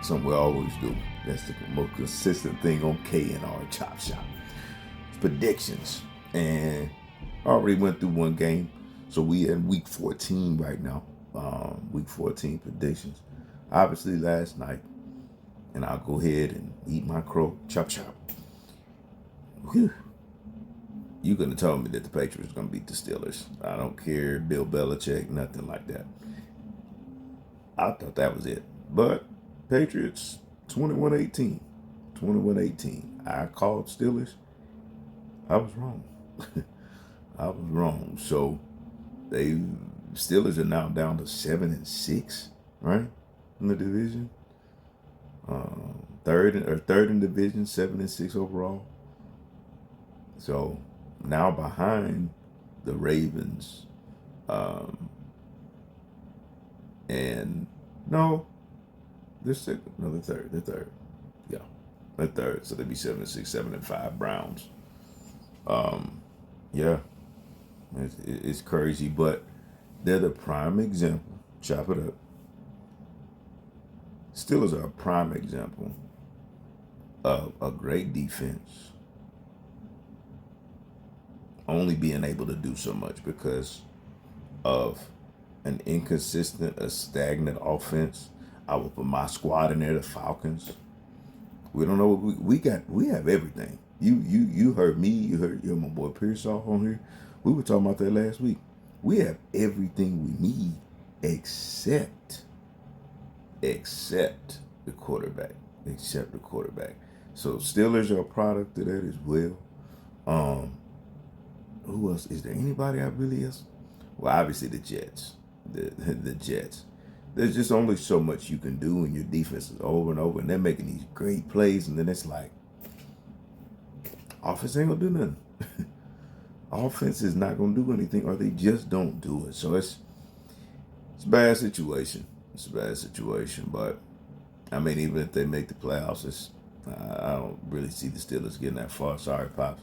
Something we always do. That's the most consistent thing on K&R Chop Shop. It's predictions. And I already went through one game. So we in week 14 right now. Week 14 predictions. Obviously last night. And I'll go ahead and eat my crow. Chop chop. Whew. You couldn't have told me that the Patriots were going to beat the Steelers. I don't care. Bill Belichick, nothing like that. I thought that was it. But Patriots, 21-18. 21-18. I called Steelers. I was wrong. I was wrong. So they Steelers are now down to 7-6, right? In the division. Third in division, 7-6 overall. So now behind the Ravens, and no, they're second. No, they're third. They're third. Yeah, they're third. So they'd be 7-6, 7-5 Browns. Yeah, it's crazy, but they're the prime example. Chop it up. Steelers are a prime example of a great defense only being able to do so much because of an inconsistent, a stagnant offense. I will put my squad in there, the Falcons. We don't know what we got. We have everything. You heard me. You heard my boy Pearsall on here. We were talking about that last week. We have everything we need except the quarterback. Except the quarterback. So Steelers are a product of that as well. Who else? Is there anybody I really else? Well, obviously the Jets. The Jets. There's just only so much you can do, and your defense is over and over, and they're making these great plays, and then it's like, offense ain't gonna do nothing. Offense is not gonna do anything, or they just don't do it. So it's a bad situation. It's a bad situation, but I mean, even if they make the playoffs, I don't really see the Steelers getting that far. Sorry, Pops.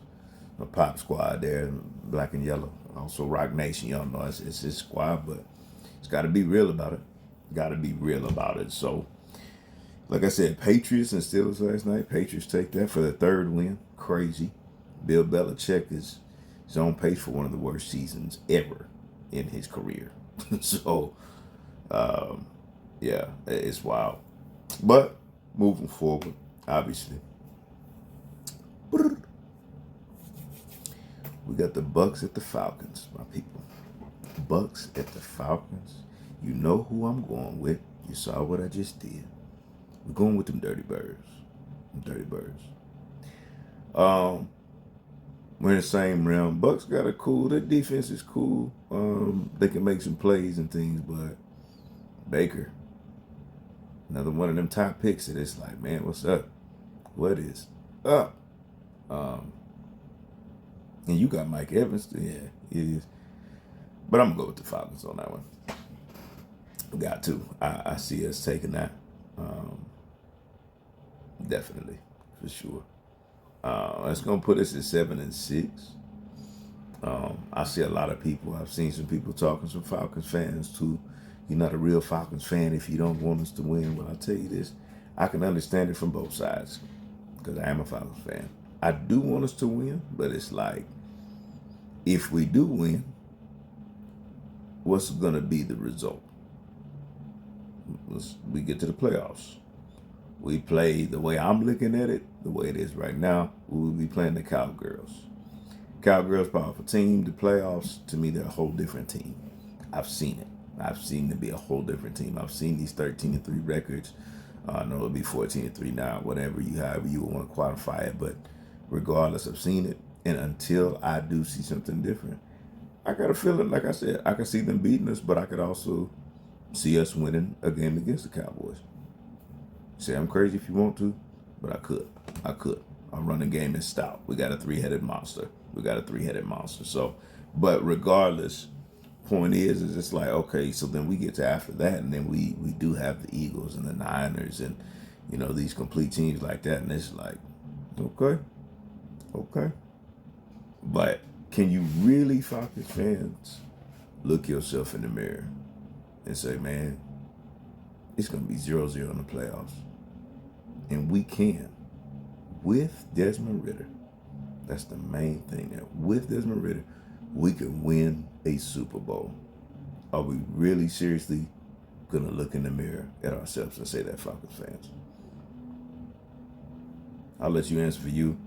A Pop squad there, black and yellow. Also, Rock Nation, y'all know it's his squad, but it's got to be real about it. Got to be real about it. So, like I said, Patriots and Steelers last night. Patriots take that for the third win. Crazy. Bill Belichick is on pace for one of the worst seasons ever in his career. So, yeah, it's wild. But moving forward, obviously, we got the Bucks at the Falcons, my people. Bucks at the Falcons. You know who I'm going with. You saw what I just did. We're going with them Dirty Birds. Them Dirty Birds. We're in the same realm. Bucks got a cool. Their defense is cool. They can make some plays and things, but Baker, another one of them top picks. And it's like, man, what's up? What is up? And you got Mike Evans. Yeah, it is. But I'm going to go with the Falcons on that one. Got to. I see us taking that. Definitely. For sure. That's going to put us at 7-6. I see a lot of people. I've seen some people talking, some Falcons fans too. You're not a real Falcons fan if you don't want us to win. Well, I'll tell you this. I can understand it from both sides because I am a Falcons fan. I do want us to win, but it's like, if we do win, what's going to be the result? We get to the playoffs. We play the way I'm looking at it, the way it is right now, we will be playing the Cowgirls. Cowgirls, powerful team. The playoffs, to me, they're a whole different team. I've seen it. I've seen them be a whole different team. I've seen these 13-3 records. No, it'll be 14-3 now, however you want to quantify it. But regardless, I've seen it. And until I do see something different, I got a feeling, like I said, I can see them beating us, but I could also see us winning a game against the Cowboys. Say I'm crazy if you want to, but I could. I'll run a game in stout. We got a three-headed monster. So, but regardless, point is it's like, okay, so then we get to after that, and then we do have the Eagles and the Niners and, these complete teams like that, and it's like, okay. But can you really, Falcons fans, look yourself in the mirror and say, man, it's going to be 0-0 in the playoffs? And we can with Desmond Ritter. That's the main thing. That with Desmond Ritter, we can win a Super Bowl. Are we really seriously gonna look in the mirror at ourselves and say that, Falcons fans? I'll let you answer for you.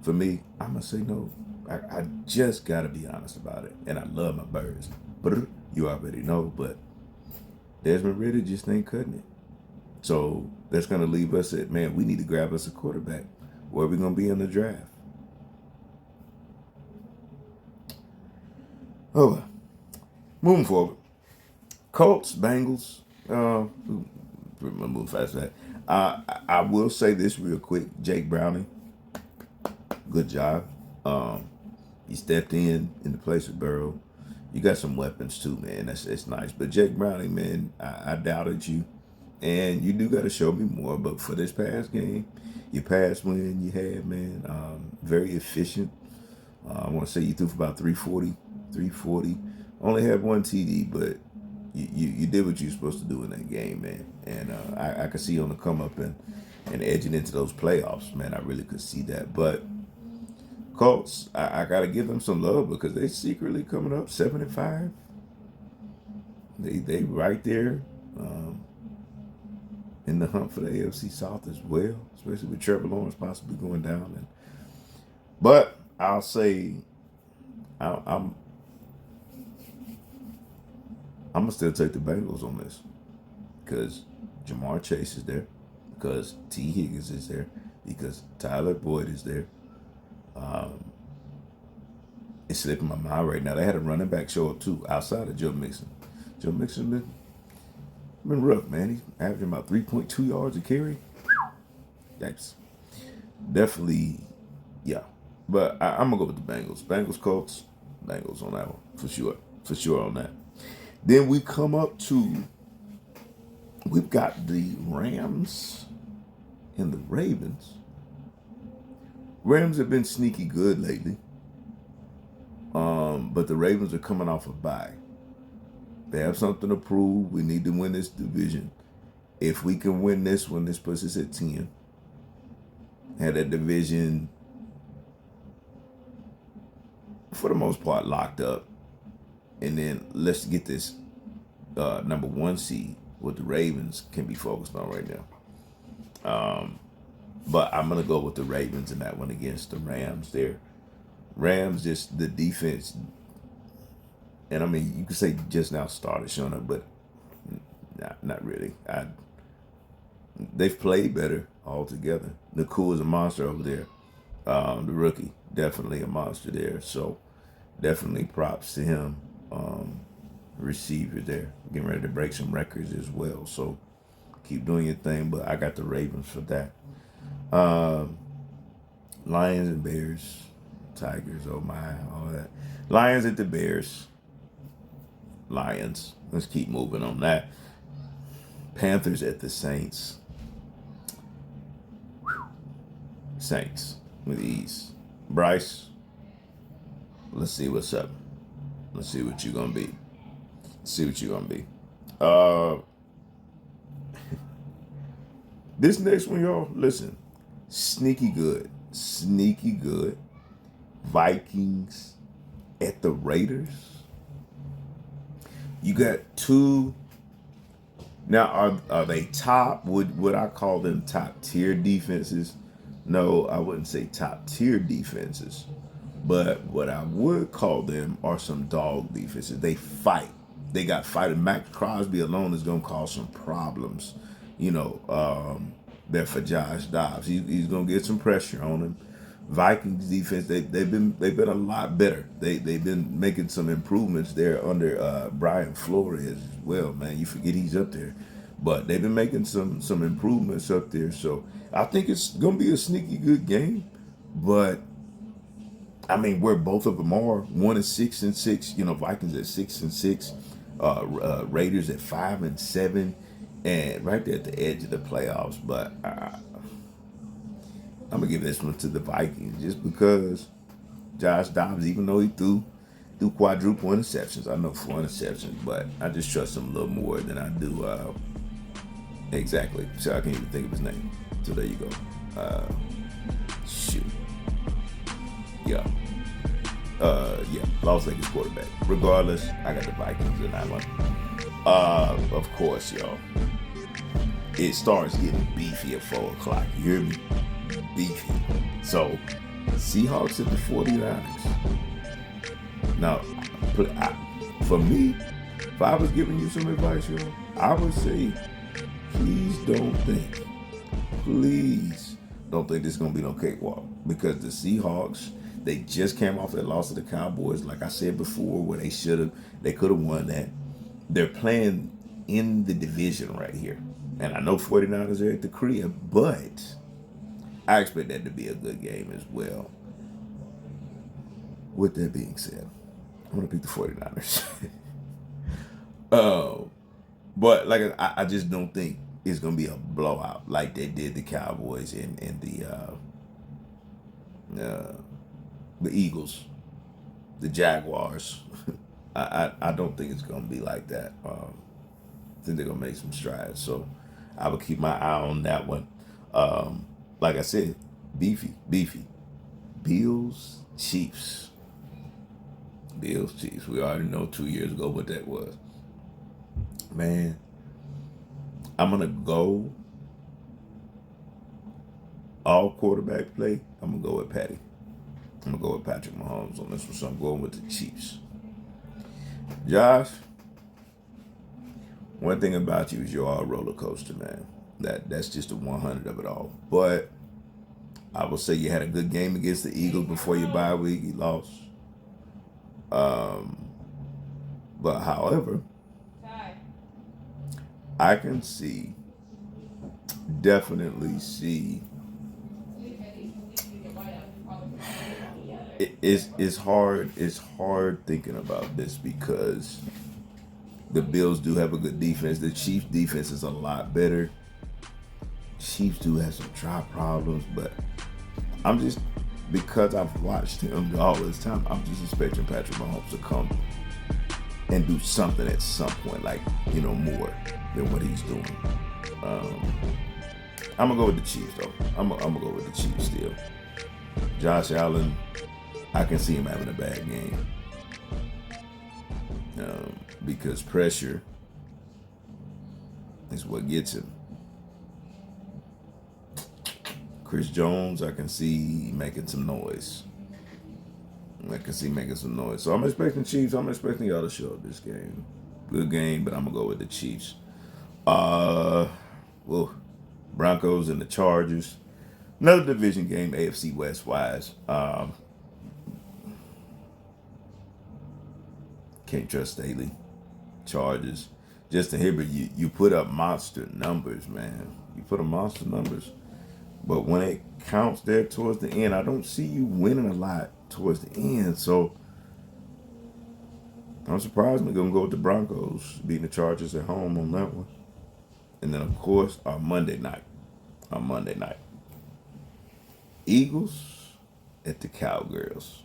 For me, I'm gonna say no. I just gotta be honest about it. And I love my birds. But you already know, but Desmond Ritter just ain't cutting it. So that's gonna leave us at, man, we need to grab us a quarterback. Where are we gonna be in the draft? Oh, moving forward. Colts, Bengals. I'm moving fast for that. I will say this real quick. Jake Browning, good job. He stepped in the place of Burrow. You got some weapons too, man. That's nice. But Jake Browning, man, I doubted you, and you do got to show me more. But for this past game, your past win you had, man, very efficient. I want to say you threw for about 340, 340. Only had one TD, but you did what you were supposed to do in that game, man. And I could see you on the come up and edging into those playoffs, man. I really could see that. But Colts, I got to give them some love because they secretly coming up 7-5. They right there in the hunt for the AFC South as well, especially with Trevor Lawrence possibly going down. But I'll say I'm gonna still take the Bengals on this because Jamar Chase is there, because T. Higgins is there, because Tyler Boyd is there. It's slipping my mind right now. They had a running back show up too, outside of Joe Mixon. Joe Mixon been rough, man. He's averaging about 3.2 yards a carry. Yikes. Definitely, yeah. But I'm gonna go with the Bengals. Bengals, Colts, Bengals on that one for sure. For sure on that. Then we've got the Rams and the Ravens. Rams have been sneaky good lately. But the Ravens are coming off a bye. They have something to prove. We need to win this division. If we can win this one, this puts us at 10. Had that division, for the most part, locked up. And then let's get this number 1 seed, what the Ravens can be focused on right now. But I'm going to go with the Ravens in that one against the Rams there. Rams, just the defense. And I mean, you could say just now started showing up, but not really. They've played better altogether. Nakua is a monster over there. The rookie, definitely a monster there. So definitely props to him. Receiver there, getting ready to break some records as well. So keep doing your thing, but I got the Ravens for that. Lions and Bears, Tigers, oh my, all that. Lions at the Bears. Lions. Let's keep moving on that. Panthers at the Saints. Saints with ease. Bryce, let's see what's up. Let's see what you're gonna be. This next one, y'all, listen. Sneaky good. Vikings at the Raiders. You got two. Now, are they top? Would I call them top tier defenses? No, I wouldn't say top tier defenses. But what I would call them are some dog defenses. They fight. They got fighting. Max Crosby alone is going to cause some problems. There for Josh Dobbs. He's going to get some pressure on him. Vikings defense, they've been a lot better. They've been making some improvements there under Brian Flores as well, man. You forget he's up there. But they've been making some improvements up there. So I think it's going to be a sneaky good game. But I mean, where both of them are, one is 6-6. Vikings at 6-6, Raiders at 5-7, and right there at the edge of the playoffs. But I'm gonna give this one to the Vikings just because Josh Dobbs, even though he threw quadruple interceptions, I know 4 interceptions, but I just trust him a little more than I do. Exactly. So I can't even think of his name. So there you go. Shoot. Yeah. Yeah. Las Vegas quarterback. Regardless, I got the Vikings in that one. Of course, y'all. It starts getting beefy at 4 o'clock. You hear me? Beefy. So, Seahawks at the 49ers. Now, for me, if I was giving you some advice, y'all, I would say, please don't think this is going to be no cakewalk. Because the Seahawks, they just came off that loss to the Cowboys, like I said before, where they could have won that. They're playing in the division right here. And I know 49ers are at the crib, but I expect that to be a good game as well. With that being said, I'm going to pick the 49ers. But like I just don't think it's going to be a blowout like they did the Cowboys and the Eagles, the Jaguars. I don't think it's going to be like that. I think they're going to make some strides. So I will keep my eye on that one. Like I said, beefy. Bills, Chiefs. Bills, Chiefs. We already know 2 years ago what that was. Man, I'm going to go all quarterback play. I'm going to go with Patty. I'm going to go with Patrick Mahomes on this one. So I'm going with the Chiefs. Josh, one thing about you is you're all roller coaster, man. That's just a 100 of it all. But I will say you had a good game against the Eagles before your bye week. You lost. But however, I can definitely see. It's hard thinking about this because the Bills do have a good defense. The Chiefs defense is a lot better. Chiefs do have some drop problems, but because I've watched him all this time, I'm just expecting Patrick Mahomes to come and do something at some point, like, more than what he's doing. I'm gonna go with the Chiefs though. I'm gonna go with the Chiefs still. Josh Allen, I can see him having a bad game because pressure is what gets him. Chris Jones, I can see making some noise. So I'm expecting Chiefs. I'm expecting y'all to show up this game. Good game, but I'm gonna go with the Chiefs. Broncos and the Chargers. Another division game, AFC West wise. Can't trust Staley. Chargers. Justin Herbert, you put up monster numbers, man. You put up monster numbers. But when it counts there towards the end, I don't see you winning a lot towards the end. So I'm surprisingly going to go with the Broncos, beating the Chargers at home on that one. And then, of course, our Monday night. Eagles at the Cowgirls.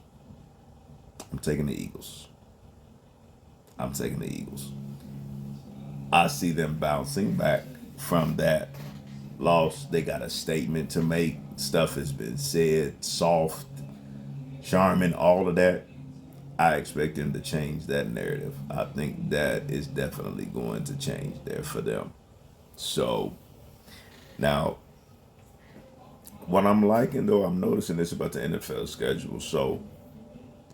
I'm taking the Eagles. I see them bouncing back from that loss. They got a statement to make. Stuff has been said, soft, charming, all of that. I expect them to change that narrative. I think that is definitely going to change there for them. So now, what I'm liking though, I'm noticing this about the NFL schedule. So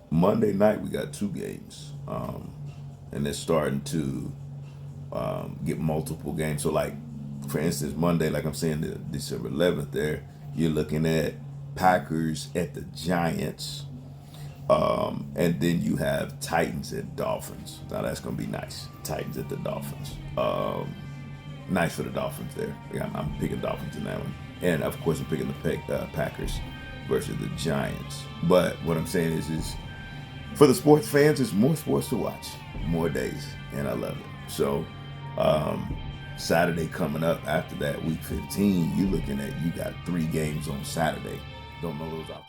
Monday night we got 2 games, and they're starting to get multiple games. So like, for instance, Monday, like I'm saying, the December 11th there, you're looking at Packers at the Giants, and then you have Titans at Dolphins. Now that's going to be nice. Titans at the Dolphins. Nice for the Dolphins there. I'm picking Dolphins in that one. And of course I'm picking the Packers versus the Giants. But what I'm saying is for the sports fans, there's more sports to watch, more days, and I love it. So Saturday coming up after that, week 15, you got 3 games on Saturday. Don't know those out.